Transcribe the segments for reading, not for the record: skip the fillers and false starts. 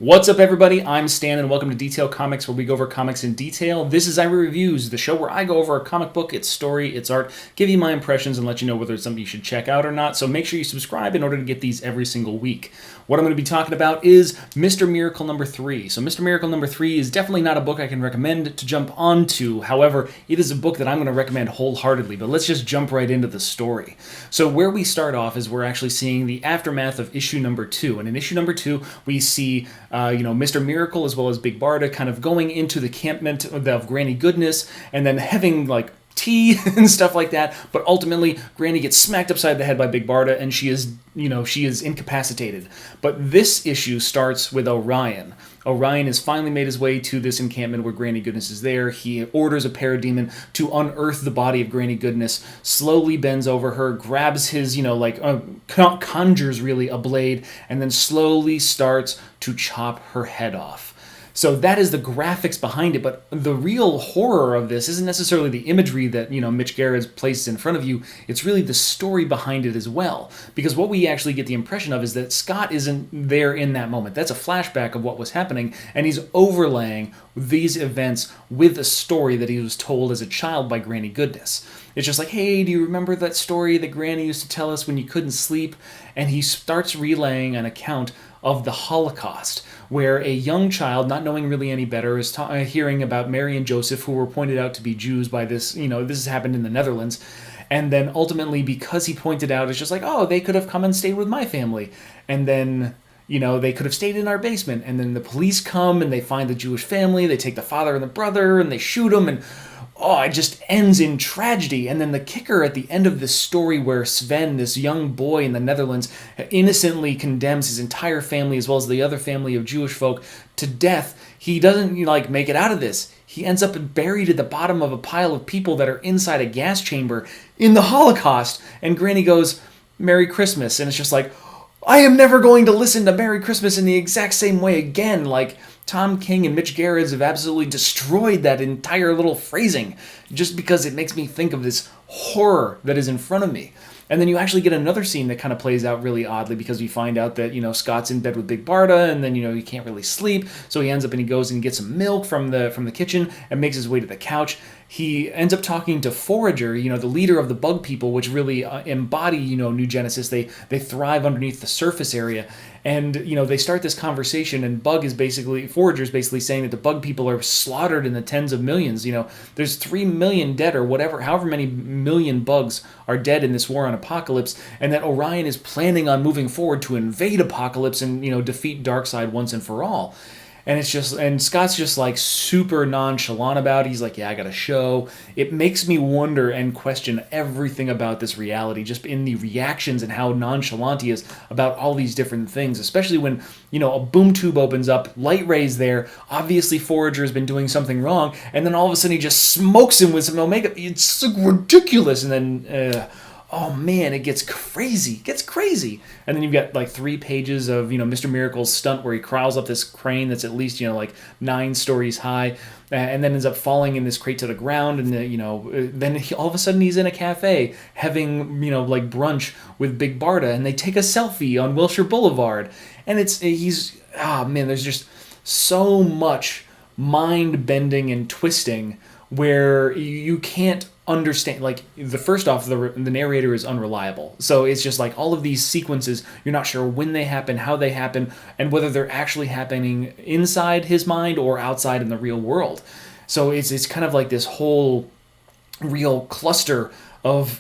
What's up, everybody? I'm Stan, and welcome to Detail Comics, where we go over comics in detail. This is iRate Reviews, the show where I go over a comic book, its story, its art, give you my impressions, and let you know whether it's something you should check out or not. So make sure you subscribe in order to get these every single week. What I'm going to be talking about is Mr. Miracle number 3. So Mr. Miracle number 3 is definitely not a book I can recommend to jump onto. However, it is a book that I'm going to recommend wholeheartedly. But let's just jump right into the story. So where we start off is we're actually seeing the aftermath of issue number 2. And in issue number 2, we see Mr. Miracle as well as Big Barda kind of going into the campment of Granny Goodness and then having tea and stuff like that, but ultimately Granny gets smacked upside the head by Big Barda and she is incapacitated. But this issue starts with Orion. Orion has finally made his way to this encampment where Granny Goodness is there. He orders a parademon to unearth the body of Granny Goodness, slowly bends over her, grabs his, conjures really a blade, and then slowly starts to chop her head off. So that is the graphics behind it, but the real horror of this isn't necessarily the imagery that, Mitch Gerads places in front of you. It's really the story behind it as well. Because what we actually get the impression of is that Scott isn't there in that moment. That's a flashback of what was happening, and he's overlaying these events with a story that he was told as a child by Granny Goodness. It's just like, hey, do you remember that story that Granny used to tell us when you couldn't sleep? And he starts relaying an account of the Holocaust, where a young child, not knowing really any better, is hearing about Mary and Joseph, who were pointed out to be Jews by this, this has happened in the Netherlands, and then ultimately, because he pointed out, it's just like, oh, they could have come and stayed with my family, and then they could have stayed in our basement, and then the police come, and they find the Jewish family, they take the father and the brother, and they shoot them, and it just ends in tragedy. And then the kicker at the end of this story where Sven, this young boy in the Netherlands, innocently condemns his entire family as well as the other family of Jewish folk to death, he doesn't make it out of this. He ends up buried at the bottom of a pile of people that are inside a gas chamber in the Holocaust. And Granny goes, "Merry Christmas." And it's just like, I am never going to listen to Merry Christmas in the exact same way again. Tom King and Mitch Gerads have absolutely destroyed that entire little phrasing just because it makes me think of this horror that is in front of me. And then you actually get another scene that kind of plays out really oddly because we find out that, Scott's in bed with Big Barda and then, he can't really sleep. So he ends up and he goes and gets some milk from the kitchen and makes his way to the couch. He ends up talking to Forager, the leader of the bug people, which really embody, New Genesis. They thrive underneath the surface area. And, they start this conversation and Forager's basically saying that the bug people are slaughtered in the tens of millions. There's 3 million dead or whatever, however many million bugs are dead in this war on Apocalypse, and that Orion is planning on moving forward to invade Apocalypse and, defeat Darkseid once and for all. And Scott's just super nonchalant about it. He's like, yeah, I got a show. It makes me wonder and question everything about this reality, just in the reactions and how nonchalant he is about all these different things, especially when, a boom tube opens up, light rays there, obviously Forager has been doing something wrong, and then all of a sudden he just smokes him with some Omega. It's so ridiculous. And then, oh man, it gets crazy. And then you've got 3 pages of, Mr. Miracle's stunt where he crawls up this crane that's at least, 9 stories high, and then ends up falling in this crate to the ground. And, then all of a sudden he's in a cafe having, brunch with Big Barda, and they take a selfie on Wilshire Boulevard. And there's just so much mind-bending and twisting where you can't understand. The narrator is unreliable, so it's just all of these sequences, you're not sure when they happen, how they happen, and whether they're actually happening inside his mind or outside in the real world. So it's kind of this whole real cluster of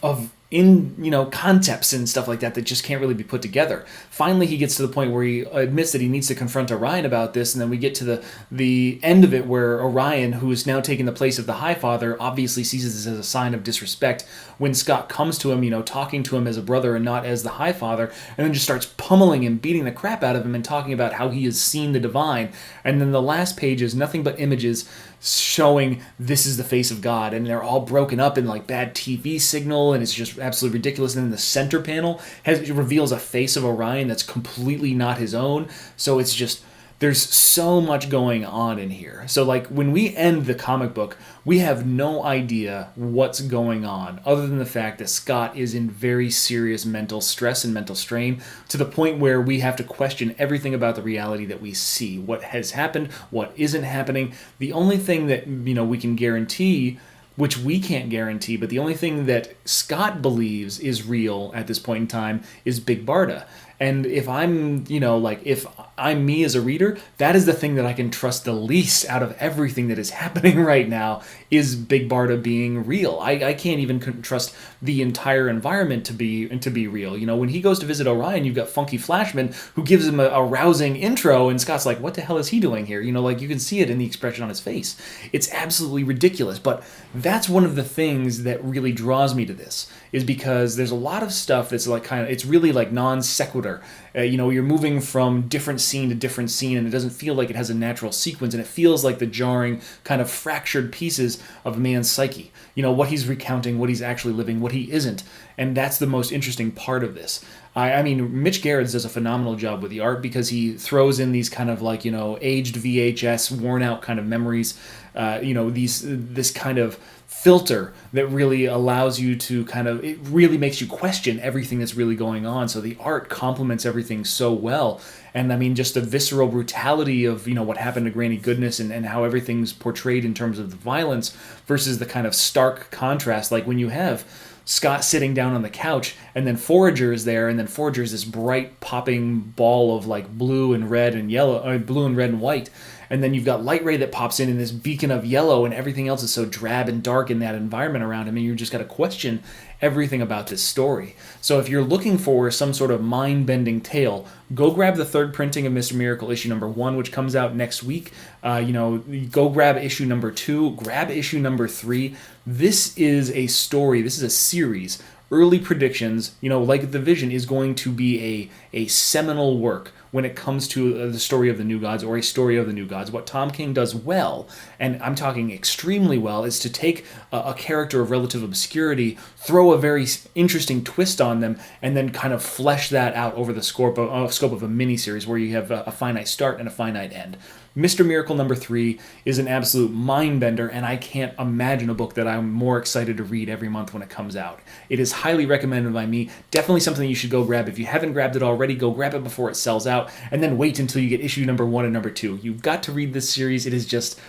concepts and stuff like that just can't really be put together. Finally, he gets to the point where he admits that he needs to confront Orion about this, and then we get to the end of it where Orion, who is now taking the place of the High Father, obviously sees this as a sign of disrespect when Scott comes to him, talking to him as a brother and not as the High Father, and then just starts pummeling and beating the crap out of him and talking about how he has seen the divine. And then the last page is nothing but images showing this is the face of God, and they're all broken up in bad TV signal, and it's just absolutely ridiculous. And then the center panel reveals a face of Orion that's completely not his own. So it's just there's so much going on in here. So like when we end the comic book, we have no idea what's going on other than the fact that Scott is in very serious mental stress and mental strain to the point where we have to question everything about the reality that we see, what has happened, what isn't happening. The only thing that, we can guarantee, which we can't guarantee, but the only thing that Scott believes is real at this point in time is Big Barda. And if I'm, if I'm me as a reader, that is the thing that I can trust the least out of everything that is happening right now is Big Barda being real. I can't even trust the entire environment to be real. When he goes to visit Orion, you've got Funky Flashman who gives him a rousing intro, and Scott's like, what the hell is he doing here? You can see it in the expression on his face. It's absolutely ridiculous. But that's one of the things that really draws me to this, is because there's a lot of stuff that's like it's really like non sequitur. You're moving from different scene to different scene, and it doesn't feel like it has a natural sequence, and it feels like the jarring kind of fractured pieces of a man's psyche. What he's recounting, what he's actually living, what he isn't. And that's the most interesting part of this. I mean, Mitch Gerads does a phenomenal job with the art because he throws in these kind of like, aged VHS, worn out kind of memories, this kind of filter that really allows you to it really makes you question everything that's really going on. So the art complements everything so well. And I mean, just the visceral brutality of, what happened to Granny Goodness and how everything's portrayed in terms of the violence versus the kind of stark contrast. Like when you have Scott sitting down on the couch, and then Forager is there, and then Forager is this bright popping ball of like blue and red and yellow, blue and red and white. And then you've got Light Ray that pops in this beacon of yellow, and everything else is so drab and dark in that environment around him, and you just got to question everything about this story. So if you're looking for some sort of mind-bending tale, go grab the third printing of Mr. Miracle issue number 1, which comes out next week. Go grab issue number 2, grab issue number 3. This is a story, this is a series. Early predictions, like The Vision is going to be a seminal work when it comes to the story of the New Gods or a story of the New Gods. What Tom King does well, and I'm talking extremely well, is to take a character of relative obscurity, throw a very interesting twist on them, and then kind of flesh that out over the scope of a miniseries where you have a finite start and a finite end. Mr. Miracle number 3 is an absolute mind-bender, and I can't imagine a book that I'm more excited to read every month when it comes out. It is highly recommended by me. Definitely something you should go grab. If you haven't grabbed it already, go grab it before it sells out, and then wait until you get issue number 1 and number 2. You've got to read this series. It is just...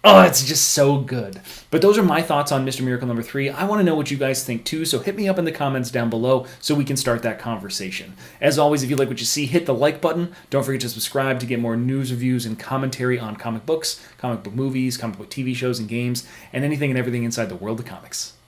it's just so good. But those are my thoughts on Mr. Miracle number 3. I want to know what you guys think too, so hit me up in the comments down below so we can start that conversation. As always, if you like what you see, hit the like button. Don't forget to subscribe to get more news, reviews, and commentary on comic books, comic book movies, comic book TV shows and games, and anything and everything inside the world of comics.